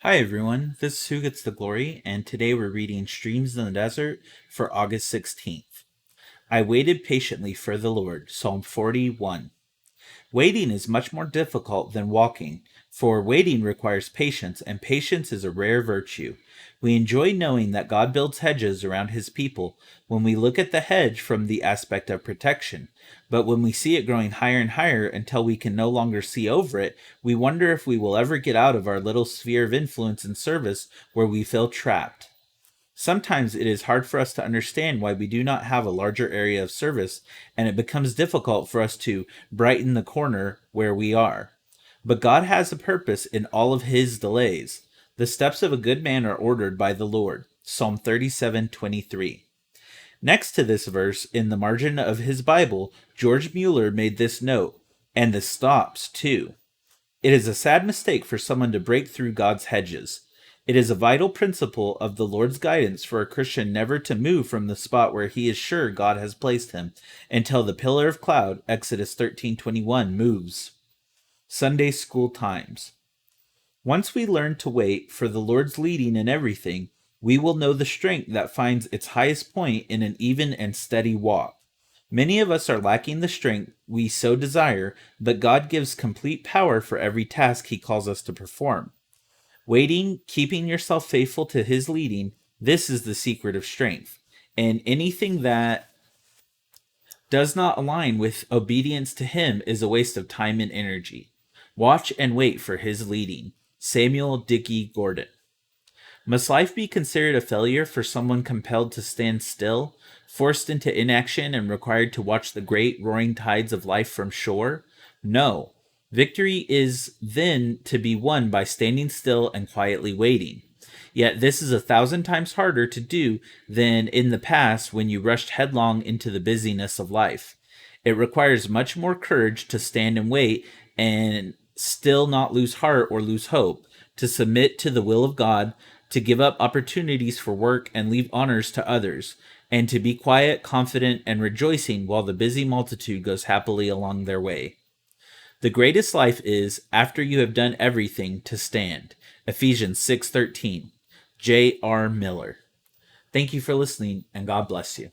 Hi everyone, this is Who Gets the Glory, and today we're reading Streams in the Desert for August 16th. I waited patiently for the Lord, Psalm 41. Waiting is much more difficult than walking, for waiting requires patience, and patience is a rare virtue. We enjoy knowing that God builds hedges around his people when we look at the hedge from the aspect of protection. But when we see it growing higher and higher until we can no longer see over it, we wonder if we will ever get out of our little sphere of influence and service where we feel trapped. Sometimes it is hard for us to understand why we do not have a larger area of service, and it becomes difficult for us to brighten the corner where we are. But God has a purpose in all of his delays. The steps of a good man are ordered by the Lord. Psalm 37:23. Next to this verse, in the margin of his Bible, George Mueller made this note, and the stops too. It is a sad mistake for someone to break through God's hedges. It is a vital principle of the Lord's guidance for a Christian never to move from the spot where he is sure God has placed him until the pillar of cloud, Exodus 13:21, moves. Sunday School Times. Once we learn to wait for the Lord's leading in everything, we will know the strength that finds its highest point in an even and steady walk. Many of us are lacking the strength we so desire, but God gives complete power for every task he calls us to perform. Waiting, keeping yourself faithful to his leading, this is the secret of strength. And anything that does not align with obedience to him is a waste of time and energy. Watch and wait for his leading. Samuel Dickey Gordon. Must life be considered a failure for someone compelled to stand still, forced into inaction, and required to watch the great roaring tides of life from shore? No. Victory is then to be won by standing still and quietly waiting. Yet this is 1,000 times harder to do than in the past when you rushed headlong into the busyness of life. It requires much more courage to stand and wait and still not lose heart or lose hope, to submit to the will of God, to give up opportunities for work and leave honors to others, and to be quiet, confident, and rejoicing while the busy multitude goes happily along their way. The greatest life is, after you have done everything, to stand. Ephesians 6:13. J. R. Miller. Thank you for listening, and God bless you.